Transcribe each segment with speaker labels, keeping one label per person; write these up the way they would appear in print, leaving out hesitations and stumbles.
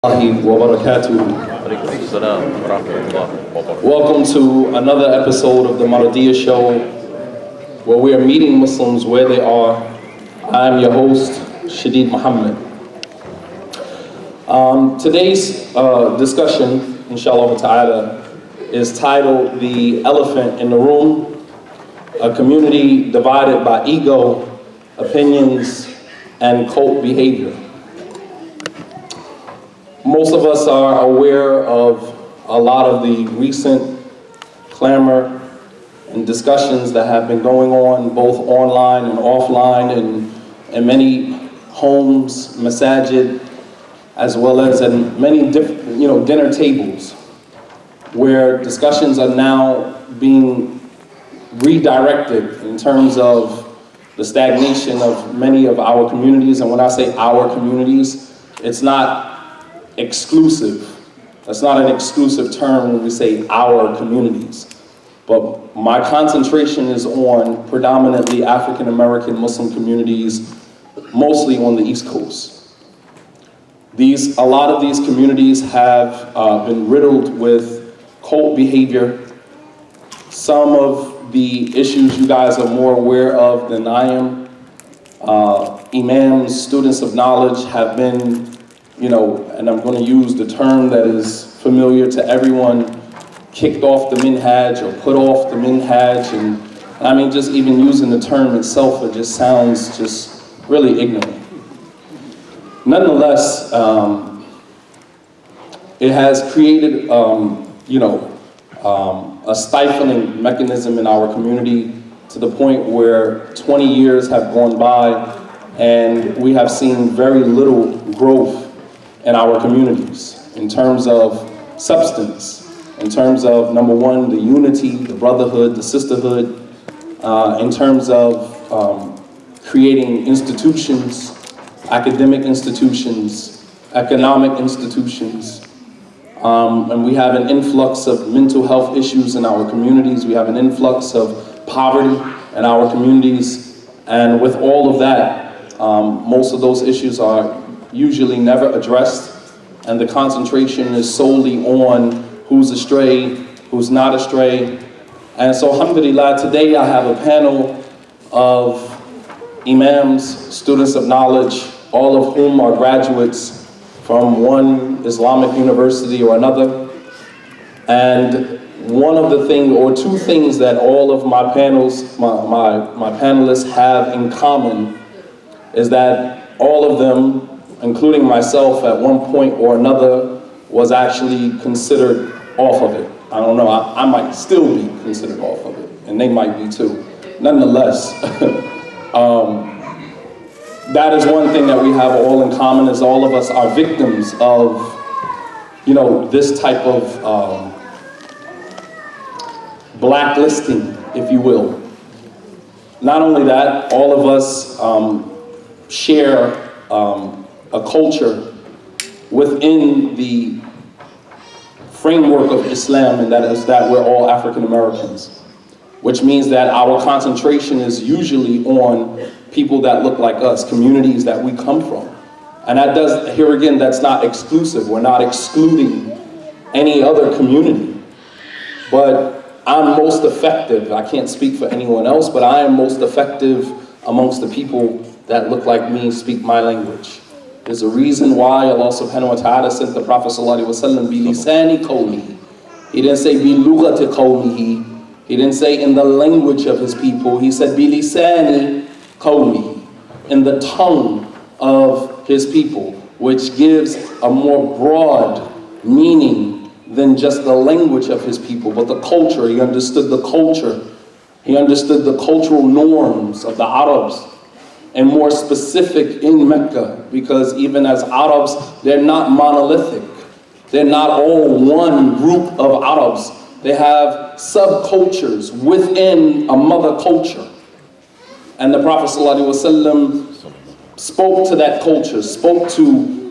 Speaker 1: Welcome to another episode of the Mardiyah show, where we are meeting Muslims where they are. I am your host, Muhammed. Today's discussion, inshallah ta'ala, is titled "The Elephant in the Room," a community divided by ego, opinions, and cult behavior. Most of us are aware of a lot of the recent clamor and discussions that have been going on both online and offline in many homes, masajid, as well as in many dinner tables, where discussions are now being redirected in terms of the stagnation of many of our communities. And when I say our communities, it's not exclusive. That's not an exclusive term when we say our communities. But my concentration is on predominantly African American Muslim communities, mostly on the East Coast. A lot of these communities have been riddled with cult behavior. Some of the issues you guys are more aware of than I am. Imams, students of knowledge, have been, and I'm going to use the term that is familiar to everyone, kicked off the minhaj or put off the minhaj. And I mean, just even using the term itself, it just sounds just really ignorant. Nonetheless, it has created, a stifling mechanism in our community to the point where 20 years have gone by and we have seen very little growth in our communities in terms of substance, in terms of, number one, the unity, the brotherhood, the sisterhood, in terms of creating institutions, academic institutions, economic institutions. And we have an influx of mental health issues in our communities. We have an influx of poverty in our communities. And with all of that, most of those issues are usually never addressed. And the concentration is solely on who's astray, who's not astray. And so, alhamdulillah, today I have a panel of imams, students of knowledge, all of whom are graduates from one Islamic university or another. And one of the things, or two things, that all of my panelists have in common is that all of them, including myself at one point or another, was actually considered off of it. I don't know, I might still be considered off of it, and they might be too. Nonetheless, that is one thing that we have all in common, is all of us are victims of, this type of blacklisting, if you will. Not only that, all of us share a culture within the framework of Islam, and that is that we're all African Americans, which means that our concentration is usually on people that look like us, communities that we come from. And that does, here again, that's not exclusive. We're not excluding any other community. But I'm most effective, I can't speak for anyone else, but I am most effective amongst the people that look like me, speak my language. There's a reason why Allah subhanahu wa ta'ala sent the Prophet sallallahu alaihi wasallam bilisani qawmihi. He didn't say bilugati qawmihi. He didn't say in the language of his people. He said bilisani qawmihi, in the tongue of his people, which gives a more broad meaning than just the language of his people, but the culture. He understood the culture. He understood the cultural norms of the Arabs, and more specific in Mecca, because even as Arabs, they're not monolithic. They're not all one group of Arabs. They have subcultures within a mother culture. And the Prophet ﷺ spoke to that culture, spoke to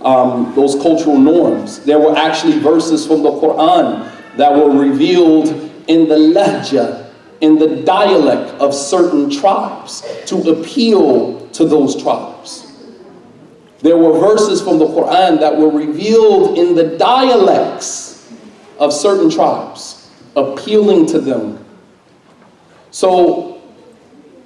Speaker 1: those cultural norms. There were actually verses from the Quran that were revealed in the lahja, in the dialect of certain tribes, to appeal to those tribes. There were verses from the Quran that were revealed in the dialects of certain tribes, appealing to them. So,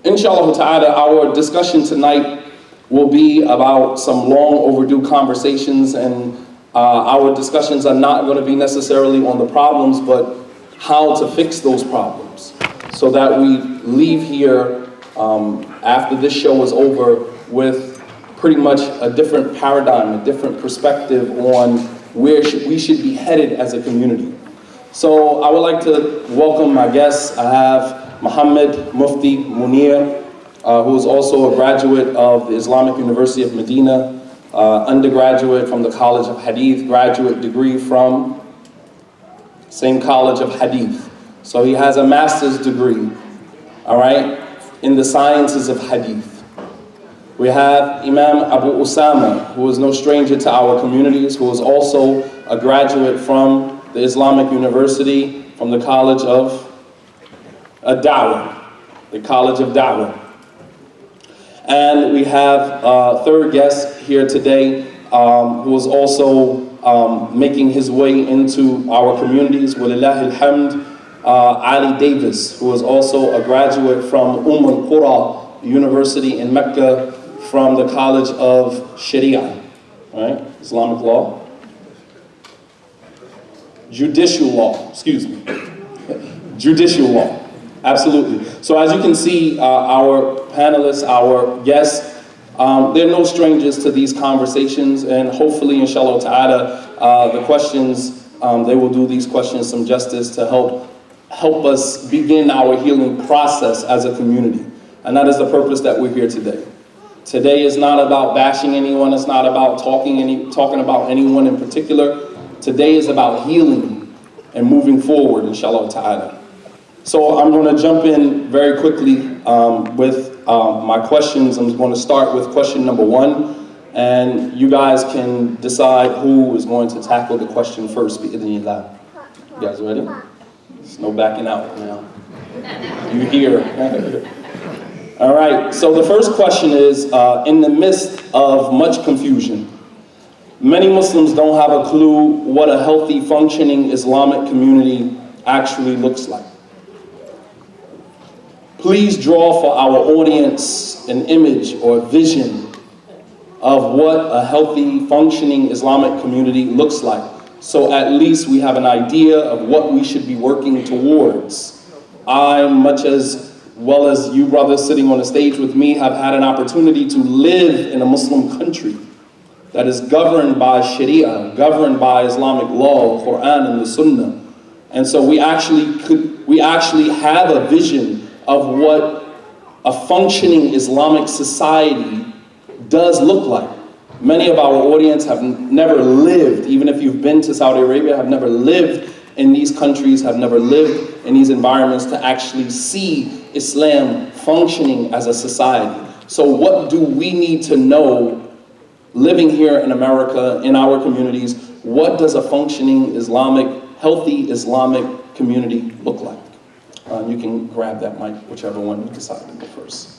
Speaker 1: inshallah ta'ala, our discussion tonight will be about some long overdue conversations, and our discussions are not going to be necessarily on the problems, but how to fix those problems, so that we leave here after this show is over with pretty much a different paradigm, a different perspective on where we should be headed as a community. So I would like to welcome my guests. I have Muhammed Mufti Muneer, who is also a graduate of the Islamic University of Medina, undergraduate from the College of Hadith, graduate degree from same College of Hadith. So he has a master's degree, all right, in the sciences of Hadith. We have Imam Abu Usamah, who is no stranger to our communities, who is also a graduate from the Islamic University, from the College of Dawah, the College of Dawah. And we have a third guest here today, who is also making his way into our communities, walillahi alhamd, Ali Davis, who is also a graduate from Al-Qura University in Mecca, from the College of Sharia, right? Islamic law. Judicial law, excuse me. Judicial law, absolutely. So as you can see, our panelists, our guests, they're no strangers to these conversations, and hopefully, inshallah ta'ala, the questions, they will do these questions some justice to help us begin our healing process as a community. And that is the purpose that we're here today. Today is not about bashing anyone. It's not about talking about anyone in particular. Today is about healing and moving forward, inshallah ta'ala. So I'm going to jump in very quickly with my questions. I'm going to start with question number 1, and you guys can decide who is going to tackle the question first. Bi-idhnillah. You guys ready? There's no backing out now. You hear? All right, so the first question is, in the midst of much confusion, many Muslims don't have a clue what a healthy, functioning Islamic community actually looks like. Please draw for our audience an image or vision of what a healthy, functioning Islamic community looks like, so at least we have an idea of what we should be working towards. I, much as well as you brothers sitting on the stage with me, have had an opportunity to live in a Muslim country that is governed by Sharia, governed by Islamic law, Quran and the Sunnah. And so we actually have a vision of what a functioning Islamic society does look like. Many of our audience have never lived, even if you've been to Saudi Arabia, have never lived in these countries, have never lived in these environments to actually see Islam functioning as a society. So what do we need to know living here in America, in our communities? What does a functioning Islamic, healthy Islamic community look like? You can grab that mic, whichever one you decide to go first.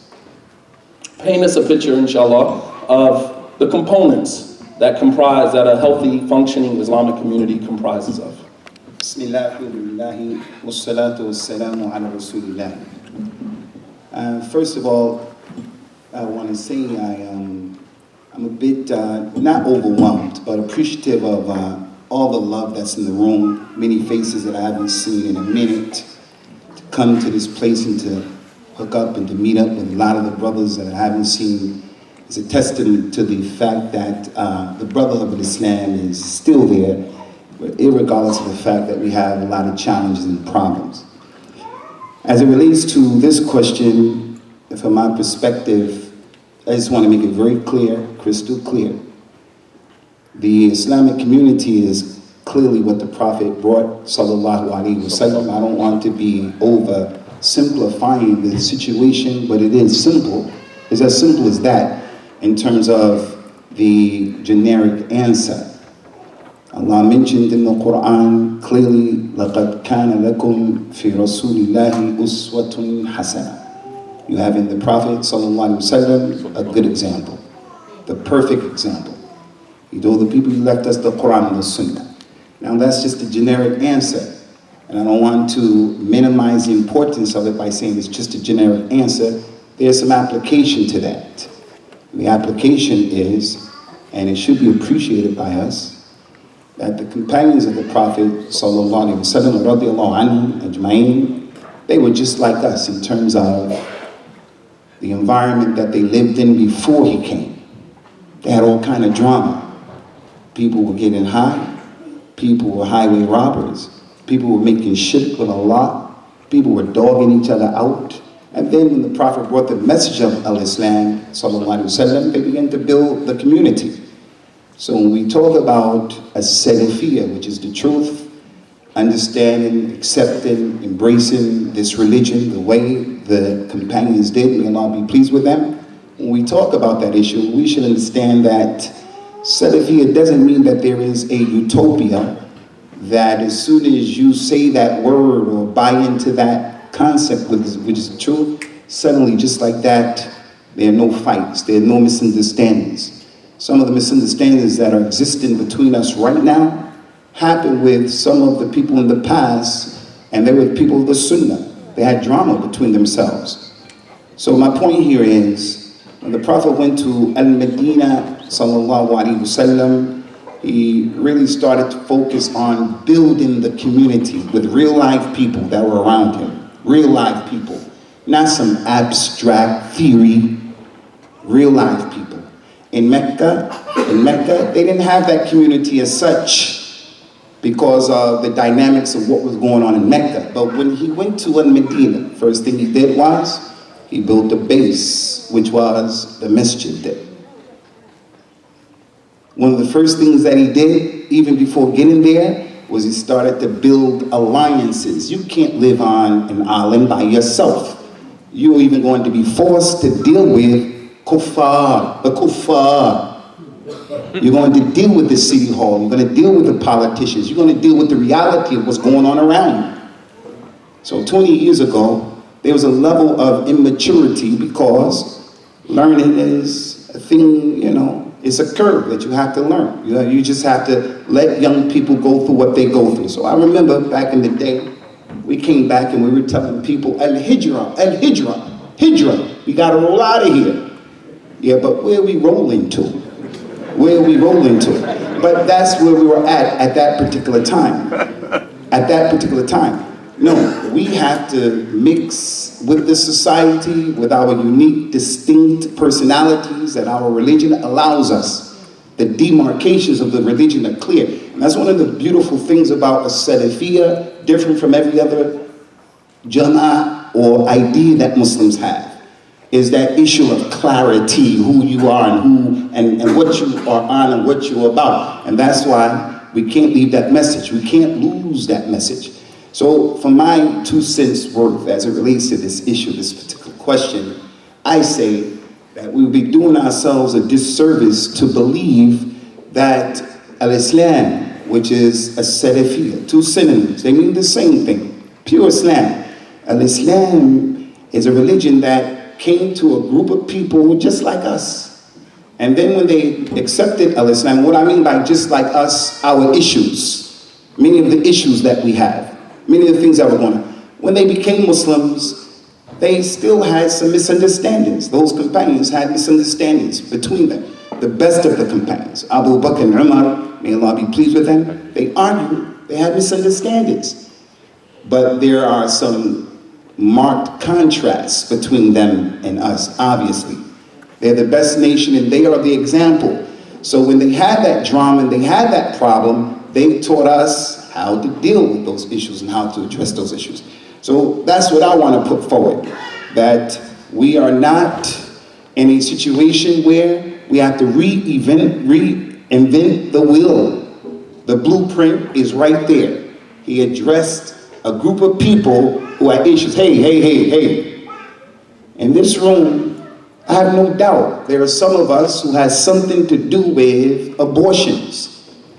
Speaker 1: Paint us a picture, inshallah, of the components that a healthy, functioning Islamic community comprises of.
Speaker 2: Bismillah, alhamdulillah, wassalatu wassalamu ala rasulillah. First of all, I want to say I'm a bit, not overwhelmed, but appreciative of all the love that's in the room, many faces that I haven't seen in a minute, to come to this place and to hook up and to meet up with a lot of the brothers that I haven't seen is a testament to the fact that the brotherhood of Islam is still there, irregardless of the fact that we have a lot of challenges and problems. As it relates to this question, from my perspective, I just want to make it very clear, crystal clear. The Islamic community is clearly what the Prophet brought, sallallahu alaihi wasallam. I don't want to be oversimplifying the situation, but it is simple. It's as simple as that in terms of the generic answer. Allah mentioned in the Quran clearly, لَقَدْ كَانَ لَكُمْ فِي رَسُولِ اللَّهِ أُسْوَةٌ حَسَنَةٌ. You have in the Prophet sallallahu alaihi wasallam a good example. the perfect example. He told the people he left us the Quran and the Sunnah. Now that's just a generic answer. And I don't want to minimize the importance of it by saying it's just a generic answer. There's some application to that. The application is, and it should be appreciated by us, that the companions of the Prophet sallallahu alaihi wasallam, radiallahu anhum ajma'in, they were just like us in terms of the environment that they lived in before he came. They had all kind of drama. People were getting high. People were highway robbers. People were making shirk with Allah. People were dogging each other out. And then when the Prophet brought the message of al-Islam, sallallahu alaihi wasallam, they began to build the community. So when we talk about a salafiyah, which is the truth, understanding, accepting, embracing this religion the way the companions did, may Allah be pleased with them. When we talk about that issue, we should understand that salafiyah doesn't mean that there is a utopia that as soon as you say that word or buy into that concept, which is the truth, suddenly just like that, there are no fights, there are no misunderstandings. Some of the misunderstandings that are existing between us right now happened with some of the people in the past, and they were the people of the Sunnah. They had drama between themselves. So my point here is, when the Prophet went to Al-Medina, sallallahu alaihi wasallam, he really started to focus on building the community with real life people that were around him. Real life people. Not some abstract theory. Real life people. In Mecca, they didn't have that community as such because of the dynamics of what was going on in Mecca. But when he went to Medina, first thing he did was, he built a base, which was the masjid there. One of the first things that he did, even before getting there, was he started to build alliances. You can't live on an island by yourself. You're even going to be forced to deal with kuffar, the kuffar. You're going to deal with the city hall. You're going to deal with the politicians. You're going to deal with the reality of what's going on around you. So 20 years ago, there was a level of immaturity because learning is a thing, you know, it's a curve that you have to learn. You know, you just have to let young people go through what they go through. So I remember back in the day, we came back and we were telling people, Al-Hijra, Al-Hijra, Hijra, we gotta roll out of here. Yeah, but where are we rolling to? Where are we rolling to? But that's where we were at that particular time. At that particular time. No, we have to mix with the society, with our unique, distinct personalities that our religion allows us. The demarcations of the religion are clear. And that's one of the beautiful things about a salafiyah, different from every other jama'ah or idea that Muslims have, is that issue of clarity, who you are and what you are on and what you're about. And that's why we can't leave that message. We can't lose that message. So for my 2 cents worth as it relates to this issue, this particular question, I say that we would be doing ourselves a disservice to believe that al-Islam, which is a salafiyah, 2 synonyms, they mean the same thing, pure Islam. Al-Islam is a religion that came to a group of people just like us. And then when they accepted al-Islam, what I mean by just like us, our issues, many of the issues that we have, many of the things that were going on. When they became Muslims, they still had some misunderstandings. Those companions had misunderstandings between them. The best of the companions, Abu Bakr and Umar, may Allah be pleased with them, they argued, they had misunderstandings. But there are some marked contrasts between them and us, obviously. They're the best nation and they are the example. So when they had that drama and they had that problem, they taught us how to deal with those issues and how to address those issues. So that's what I want to put forward, that we are not in a situation where we have to reinvent the wheel. The blueprint is right there. He addressed a group of people who had issues. Hey. In this room, I have no doubt there are some of us who has something to do with abortions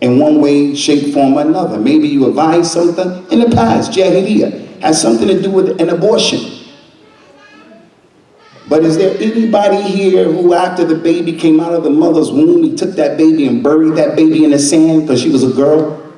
Speaker 2: in one way, shape, form, or another. Maybe you advised something in the past, Jahiliyyah, has something to do with an abortion. But is there anybody here who, after the baby came out of the mother's womb, he took that baby and buried that baby in the sand because she was a girl?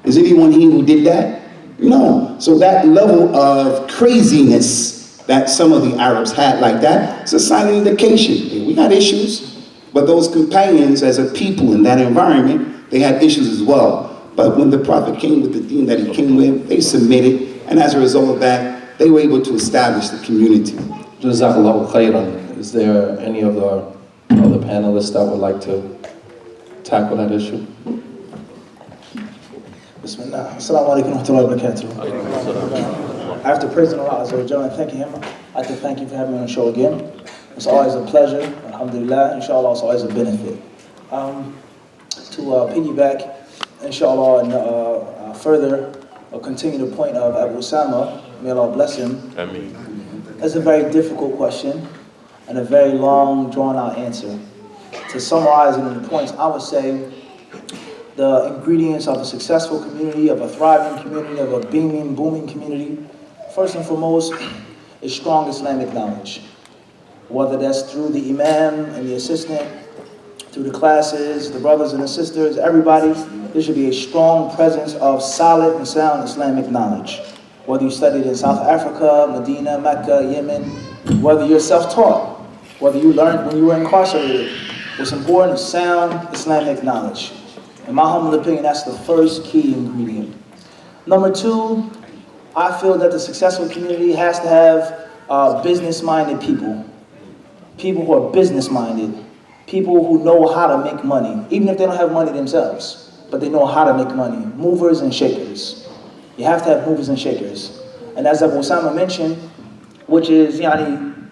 Speaker 2: Is anyone here who did that? No. So that level of craziness that some of the Arabs had like that, it's a silent indication. We got issues, but those companions as a people in that environment, they had issues as well. But when the Prophet came with the deen that he came with, they submitted, and as a result of that, they were able to establish the community.
Speaker 1: Jazakallahu khairan. Is there any of the other panelists that would like to tackle that issue?
Speaker 3: Bismillah. Assalamu alaikum wa rahmatullahi wa barakatuh. After praising Allah Azza wa Jalla and thanking Him, I'd like to thank you for having me on the show again. It's always a pleasure. Alhamdulillah. Inshallah, it's always a benefit. To piggyback, inshallah, and further continue the point of Abu Usamah, may Allah bless him.
Speaker 4: Ameen.
Speaker 3: That's a very difficult question and a very long, drawn-out answer. To summarize it in the points, I would say the ingredients of a successful community, of a thriving community, of a beaming, booming community, first and foremost, is strong Islamic knowledge. Whether that's through the imam and the assistant, through the classes, the brothers and the sisters, everybody, there should be a strong presence of solid and sound Islamic knowledge. Whether you studied in South Africa, Medina, Mecca, Yemen, whether you're self-taught, whether you learned when you were incarcerated, what's important is sound Islamic knowledge. In my humble opinion, that's the first key ingredient. Number two, I feel that the successful community has to have business-minded people. People who are business-minded. People who know how to make money, even if they don't have money themselves, but they know how to make money. Movers and shakers. You have to have movers and shakers. And as Abu Usamah mentioned, which is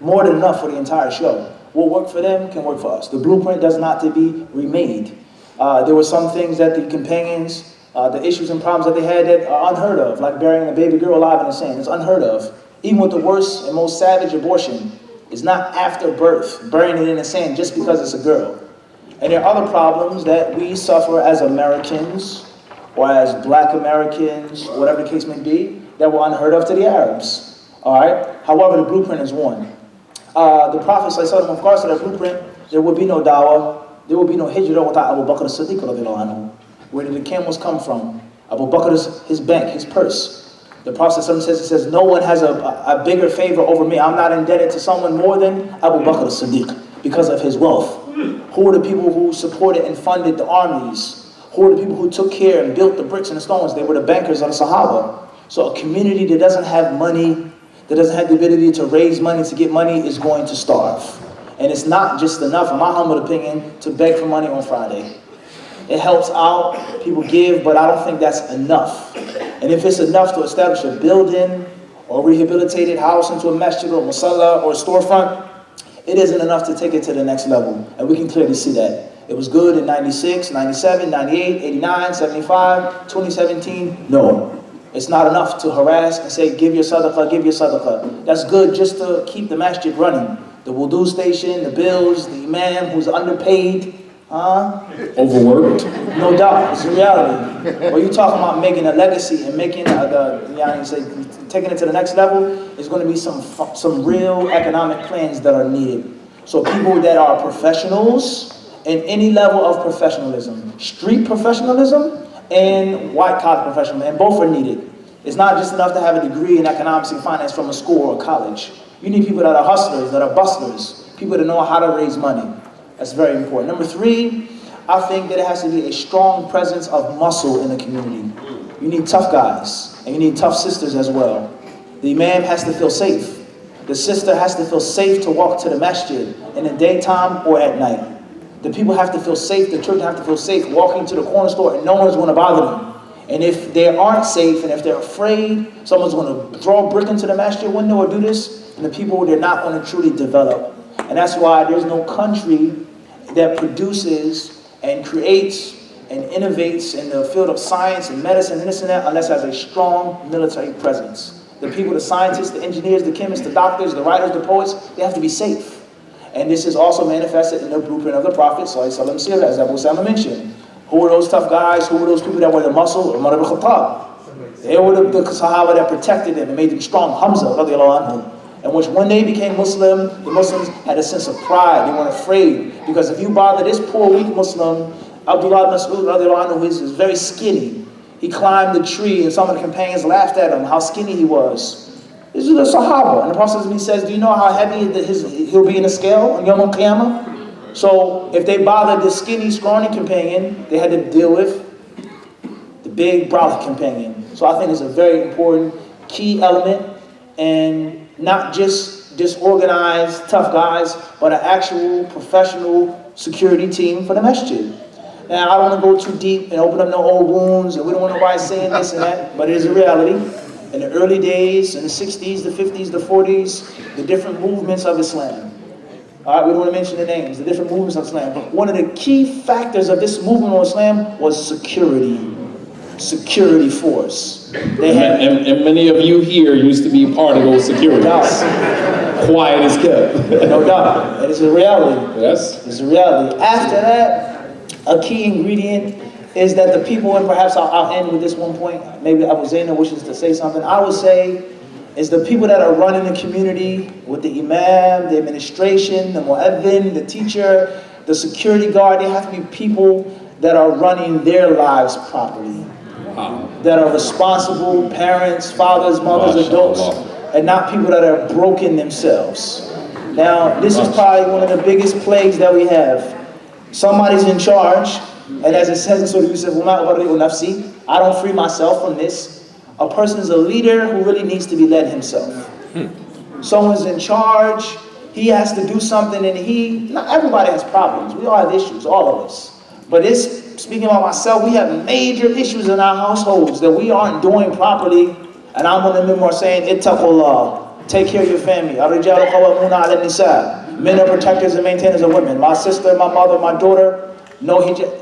Speaker 3: more than enough for the entire show. What worked for them can work for us. The blueprint does not to be remade. There were some things that the companions, the issues and problems that they had that are unheard of, like burying a baby girl alive in the sand. It's unheard of. Even with the worst and most savage abortion, it's not after birth, burying it in the sand just because it's a girl. And there are other problems that we suffer as Americans, or as Black Americans, whatever the case may be, that were unheard of to the Arabs. All right? However, the blueprint is one. The Prophet ﷺ, of course, said that blueprint, there would be no dawah, there would be no hijrah without Abu Bakr as-Siddiq radiallahu anhu. Where did the camels come from? Abu Bakr, his bank, his purse. The Prophet says, no one has a bigger favor over me. I'm not indebted to someone more than Abu Bakr as-Siddiq because of his wealth. Who are the people who supported and funded the armies? Who are the people who took care and built the bricks and the stones? They were the bankers of the Sahaba. So a community that doesn't have money, that doesn't have the ability to raise money, to get money, is going to starve. And it's not just enough, in my humble opinion, to beg for money on Friday. It helps out, people give, but I don't think that's enough. And if it's enough to establish a building or rehabilitated house into a masjid or a musalla or a storefront, it isn't enough to take it to the next level. And we can clearly see that. It was good in 96, 97, 98, 89, 75, 2017. No. It's not enough to harass and say, give your sadaqah, give your sadaqah. That's good just to keep the masjid running. The wudu station, the bills, the imam who's underpaid.
Speaker 1: Overworked?
Speaker 3: No doubt, it's a reality. When you talking about making a legacy and making taking it to the next level, there's going to be some real economic plans that are needed. So people that are professionals in any level of professionalism, street professionalism and white collar professionalism, and both are needed. It's not just enough to have a degree in economics and finance from a school or a college. You need people that are hustlers, that are bustlers, people that know how to raise money. That's very important. Number three, I think that it has to be a strong presence of muscle in the community. You need tough guys, and you need tough sisters as well. The imam has to feel safe. The sister has to feel safe to walk to the masjid in the daytime or at night. The people have to feel safe, the children have to feel safe walking to the corner store and no one's going to bother them. And if they aren't safe and if they're afraid, someone's going to throw a brick into the masjid window or do this, and the people, they're not going to truly develop. And that's why there's no country that produces and creates and innovates in the field of science and medicine and this and that unless it has a strong military presence. The people, the scientists, the engineers, the chemists, the doctors, the writers, the poets, they have to be safe. And this is also manifested in the blueprint of the Prophet, as Abu Usamah mentioned. Who were those tough guys? Who were those people that were the muscle? Umar ibn Khattab. They were the Sahaba that protected them and made them strong. Hamza, radiallahu anhu. in which when they became Muslim, the Muslims had a sense of pride. They weren't afraid. Because if you bother this poor, weak Muslim, Abdullah ibn Mas'ud radiallahu anhu is very skinny. He climbed the tree and some of the companions laughed at him, how skinny he was. This is the Sahaba. And the Prophet says, do you know how heavy he'll be in the scale on Yawm al-Qiyamah? So if they bothered the skinny, scrawny companion, they had to deal with the big, brolic companion. So I think it's a very important key element, and not just disorganized, tough guys, but an actual professional security team for the masjid. Now, I don't want to go too deep and open up no old wounds, and we don't want nobody saying this and that, but it is a reality. In the early days, in the 60s, the 50s, the 40s, the different movements of Islam. All right, we don't want to mention the names, the different movements of Islam. But one of the key factors of this movement of Islam was security force.
Speaker 1: And many of you here used to be part of those securities. Quiet as kept.
Speaker 3: No doubt. It is a reality.
Speaker 1: Yes.
Speaker 3: It's a reality. After that, a key ingredient is that the people, and perhaps I'll end with this one point, maybe Abu Zainab wishes to say something, I would say, is the people that are running the community with the imam, the administration, the mu'adhin, the teacher, the security guard, they have to be people that are running their lives properly. That are responsible parents, fathers, mothers, adults, and not people that are broken themselves. Now, this is probably one of the biggest plagues that we have. Somebody's in charge, and as it says in Surah Yusuf, I don't free myself from this. A person is a leader who really needs to be led himself. Someone's in charge, he has to do something, and not everybody has problems. We all have issues, all of us. But speaking about myself, we have major issues in our households that we aren't doing properly. And I'm one of them more saying, Ittaqullah, take care of your family. Ar-rijalu qawwamuna 'ala an-nisa. Men are protectors and maintainers of women. My sister, my mother, my daughter, no hijab.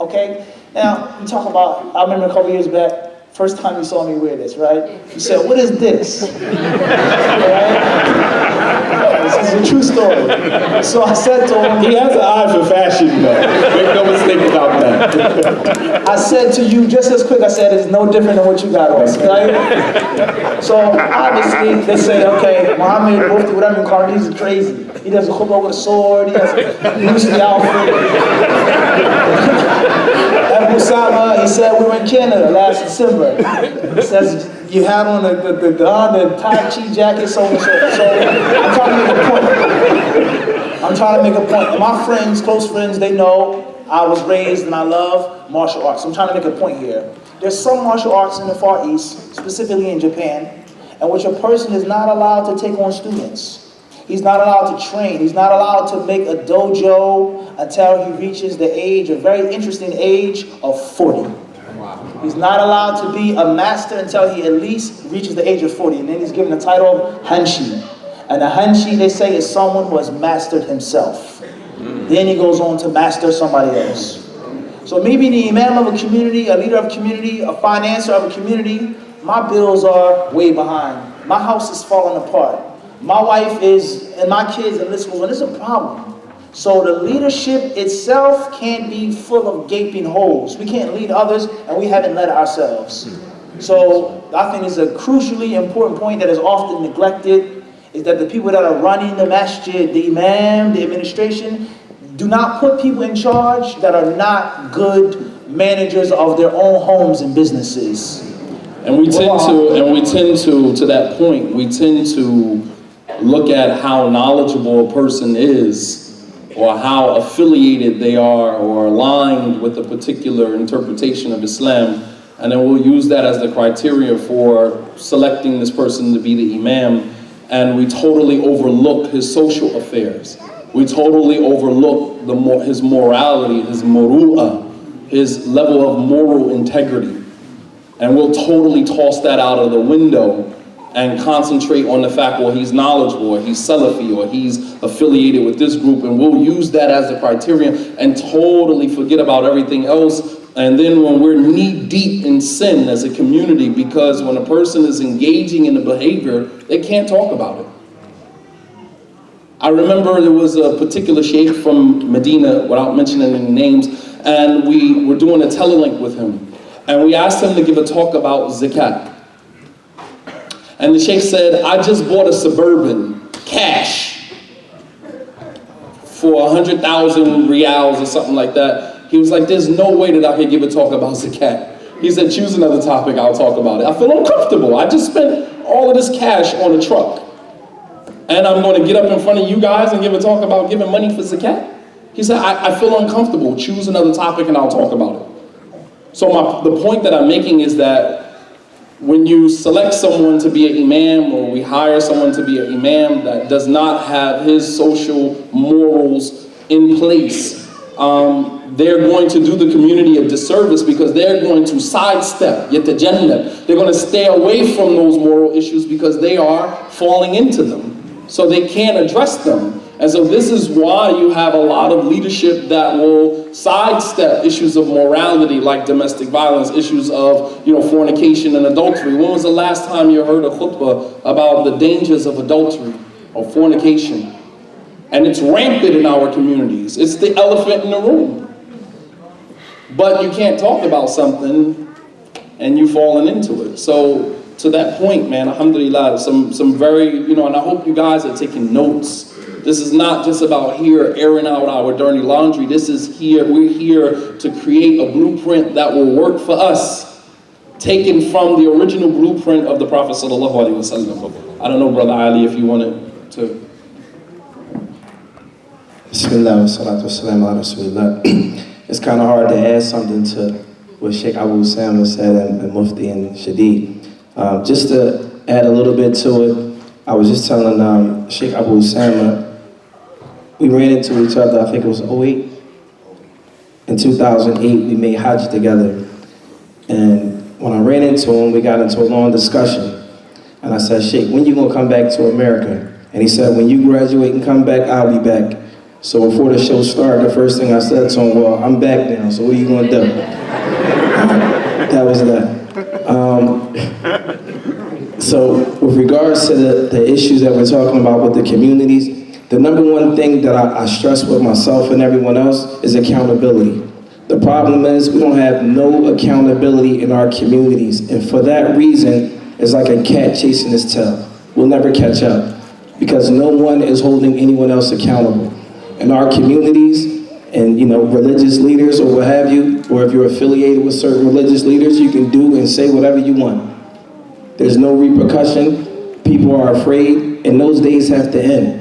Speaker 3: Okay? Now, you talk about, I remember a couple years back, first time you saw me wear this, right? You said, what is this? Right? This is a true story. So I said to him,
Speaker 1: he has an eye for fashion, though. Make no mistake about that.
Speaker 3: I said to you just as quick, I said, it's no different than what you got on, right? So obviously, they say, okay, Muhammad, Mufti, whatever you call him, he's crazy. He does a khutbah with a sword, he has a loose outfit. Abu Usamah, he said, we were in Canada last December. He says, you had on the Tai Chi jacket, so and so. So I'm trying to make a point. And my friends, close friends, they know I was raised and I love martial arts. So I'm trying to make a point here. There's some martial arts in the Far East, specifically in Japan, in which a person is not allowed to take on students. He's not allowed to train. He's not allowed to make a dojo until he reaches the age, a very interesting age of 40. He's not allowed to be a master until he at least reaches the age of 40. And then he's given the title of Hanshi. And a Hanshi, they say, is someone who has mastered himself. Then he goes on to master somebody else. So maybe the imam of a community, a leader of a community, a financier of a community, my bills are way behind. My house is falling apart. My wife and my kids and this one, it's a problem. So the leadership itself can't be full of gaping holes. We can't lead others, and we haven't led ourselves. So I think it's a crucially important point that is often neglected, is that the people that are running the masjid, the imam, the administration, do not put people in charge that are not good managers of their own homes and businesses.
Speaker 1: And we tend to that point, we tend to look at how knowledgeable a person is, or how affiliated they are, or aligned with a particular interpretation of Islam, and then we'll use that as the criteria for selecting this person to be the imam, and we totally overlook his social affairs. We totally overlook his morality, his muru'ah, his level of moral integrity. And we'll totally toss that out of the window and concentrate on the fact, well, he's knowledgeable, or he's Salafi, or he's affiliated with this group, and we'll use that as the criterion and totally forget about everything else. And then when we're knee-deep in sin as a community, because when a person is engaging in a behavior, they can't talk about it. I remember there was a particular sheikh from Medina, without mentioning any names, and we were doing a telelink with him. And we asked him to give a talk about zakat. And the sheikh said, I just bought a Suburban, cash, for 100,000 riyals or something like that. He was like, there's no way that I could give a talk about zakat. He said, choose another topic, I'll talk about it. I feel uncomfortable. I just spent all of this cash on a truck. And I'm going to get up in front of you guys and give a talk about giving money for zakat? He said, I feel uncomfortable. Choose another topic and I'll talk about it. So the point that I'm making is that when you select someone to be an imam, or we hire someone to be an imam that does not have his social morals in place, they're going to do the community a disservice, because they're going to sidestep, yatajannab. They're going to stay away from those moral issues because they are falling into them. So they can't address them. And so this is why you have a lot of leadership that will sidestep issues of morality, like domestic violence, issues of, fornication and adultery. When was the last time you heard a khutbah about the dangers of adultery or fornication? And it's rampant in our communities. It's the elephant in the room. But you can't talk about something and you've fallen into it. So to that point, man, alhamdulillah, some very, and I hope you guys are taking notes. This is not just about here airing out our dirty laundry. This is we're here to create a blueprint that will work for us, taken from the original blueprint of the Prophet sallallahu alaihi wasallam. I don't know, Brother Ali, if you wanted to.
Speaker 4: Bismillah wa salatu wa salam ala Rasulillah. It's kind of hard to add something to what Sheikh Abu Usamah said and Mufti and Shadeed. Just to add a little bit to it, I was just telling Sheikh Abu Usamah, we ran into each other, I think it was 2008. In 2008, we made Hajj together. And when I ran into him, we got into a long discussion. And I said, Sheikh, when you gonna come back to America? And he said, when you graduate and come back, I'll be back. So before the show started, the first thing I said to him, well, I'm back now, so what are you gonna do? That was that. So with regards to the issues that we're talking about with the communities, the number one thing that I stress with myself and everyone else is accountability. The problem is we don't have no accountability in our communities. And for that reason, it's like a cat chasing its tail. We'll never catch up because no one is holding anyone else accountable. In our communities and religious leaders or what have you, or if you're affiliated with certain religious leaders, you can do and say whatever you want. There's no repercussion. People are afraid, and those days have to end.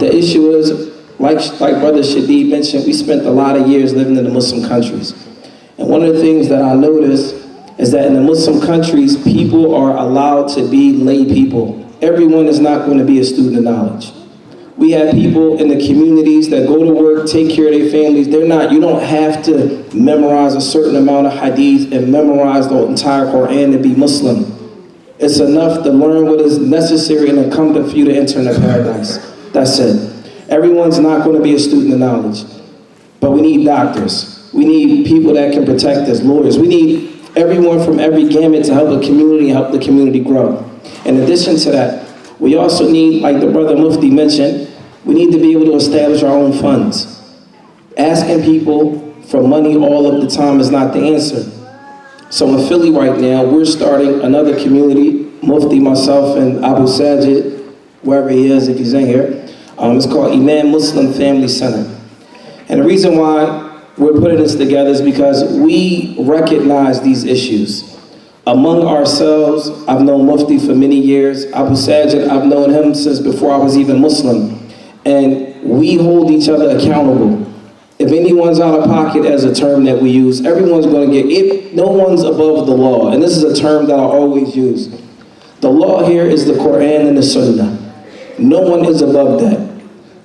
Speaker 4: The issue is, like Brother Shadeed mentioned, we spent a lot of years living in the Muslim countries. And one of the things that I noticed is that in the Muslim countries, people are allowed to be lay people. Everyone is not going to be a student of knowledge. We have people in the communities that go to work, take care of their families. You don't have to memorize a certain amount of hadith and memorize the entire Quran to be Muslim. It's enough to learn what is necessary and incumbent for you to enter into paradise. That's it. Everyone's not going to be a student of knowledge. But we need doctors. We need people that can protect us, lawyers. We need everyone from every gamut to help the community and help the community grow. In addition to that, we also need, like the Brother Mufti mentioned, we need to be able to establish our own funds. Asking people for money all of the time is not the answer. So in Philly right now, we're starting another community, Mufti, myself, and Abu Sajid, wherever he is, if he's in here. It's called Imam Muslim Family Center. And the reason why we're putting this together is because we recognize these issues. Among ourselves, I've known Mufti for many years. Abu Sajid, I've known him since before I was even Muslim. And we hold each other accountable. If anyone's out of pocket, as a term that we use, everyone's going to get it. No one's above the law. And this is a term that I always use. The law here is the Quran and the Sunnah. No one is above that.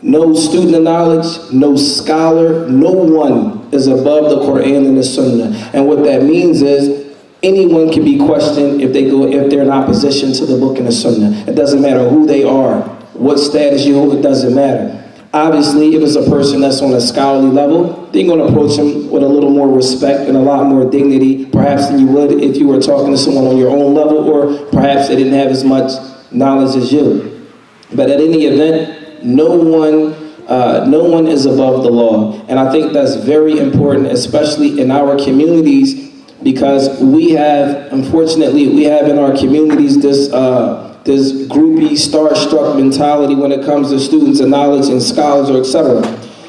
Speaker 4: No student of knowledge, no scholar, no one is above the Quran and the Sunnah. And what that means is anyone can be questioned if they're in opposition to the book and the Sunnah. It doesn't matter who they are, what status you hold, it doesn't matter. Obviously, if it's a person that's on a scholarly level, then you're going to approach them with a little more respect and a lot more dignity, perhaps than you would if you were talking to someone on your own level, or perhaps they didn't have as much knowledge as you. But at any event, no one is above the law. And I think that's very important, especially in our communities because we have, unfortunately, we have in our communities this groupie, star-struck mentality when it comes to students and knowledge and scholars, or etc.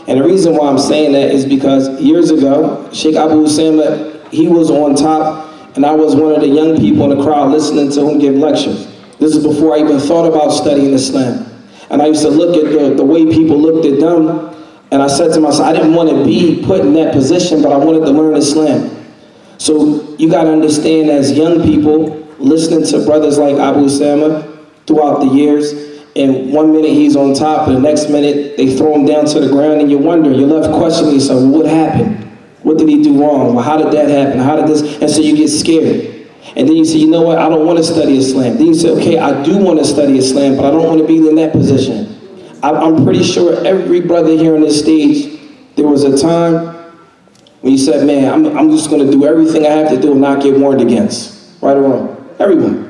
Speaker 4: And the reason why I'm saying that is because years ago, Sheikh Abu Usamah, he was on top, and I was one of the young people in the crowd listening to him give lectures. This is before I even thought about studying Islam. And I used to look at the way people looked at them, and I said to myself, I didn't want to be put in that position, but I wanted to learn Islam. So you got to understand, as young people, listening to brothers like Abu Usamah throughout the years, and one minute he's on top, and the next minute they throw him down to the ground, and you wonder, you're left questioning yourself, well, what happened? What did he do wrong? Well, how did that happen? How did this? And so you get scared. And then you say, you know what, I don't want to study Islam. Then you say, okay, I do want to study Islam, but I don't want to be in that position. I'm pretty sure every brother here on this stage, there was a time when you said, man, I'm just going to do everything I have to do and not get warned against. Right or wrong? Everyone.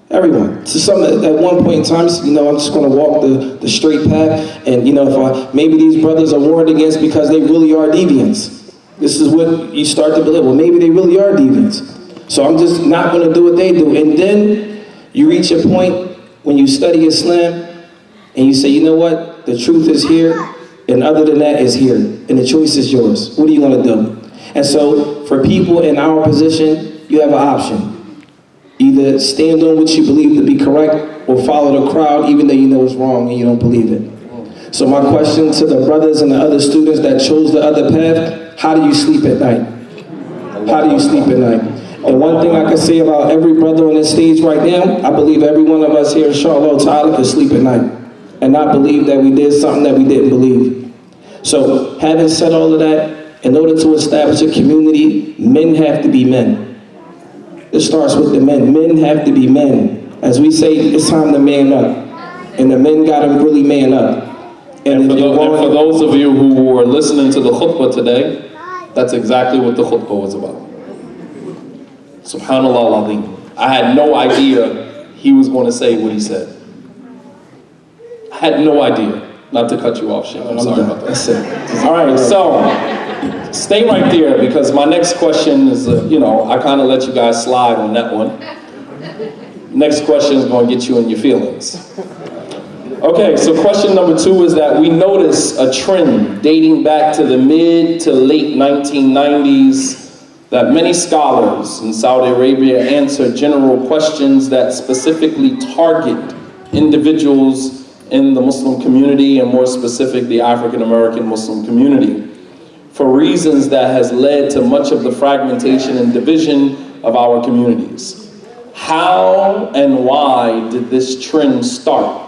Speaker 4: Everyone. So some at one point in time, you know, I'm just going to walk the straight path, and you know, maybe these brothers are warned against because they really are deviants. This is what you start to believe. Well, maybe they really are deviants. So I'm just not going to do what they do. And then you reach a point when you study Islam and you say, you know what, the truth is here, and other than that is here, and the choice is yours. What are you going to do? And so for people in our position, you have an option. Either stand on what you believe to be correct, or follow the crowd even though you know it's wrong and you don't believe it. So my question to the brothers and the other students that chose the other path, how do you sleep at night? How do you sleep at night? And one thing I can say about every brother on this stage right now, I believe every one of us here, inshallah ta'ala, can sleep at night and not believe that we did something that we didn't believe. So having said all of that, in order to establish a community, men have to be men. It starts with the men. Men have to be men. As we say, it's time to man up. And the men got to really man up.
Speaker 1: And for those of you who were listening to the khutbah today, that's exactly what the khutbah was about. Subhanallah al-Azim. I had no idea he was going to say what he said. I had no idea. Not to cut you off, Sheikh. I'm sorry about that.
Speaker 4: That's it.
Speaker 1: All right, so stay right there, because my next question is, I kind of let you guys slide on that one. Next question is going to get you in your feelings. Okay, so question number 2 is that we notice a trend dating back to the mid to late 1990s that many scholars in Saudi Arabia answer general questions that specifically target individuals in the Muslim community, and more specific, the African American Muslim community, for reasons that has led to much of the fragmentation and division of our communities. How and why did this trend start?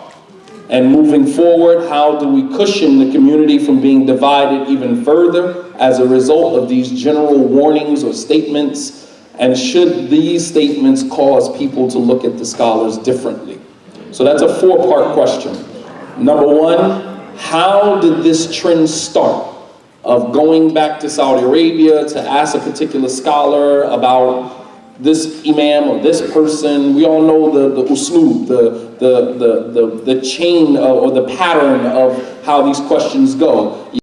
Speaker 1: And moving forward, how do we cushion the community from being divided even further as a result of these general warnings or statements? And should these statements cause people to look at the scholars differently? So that's a 4-part question. Number 1, how did this trend start of going back to Saudi Arabia to ask a particular scholar about this imam or this person? We all know the usloob, the chain or the pattern of how these questions go.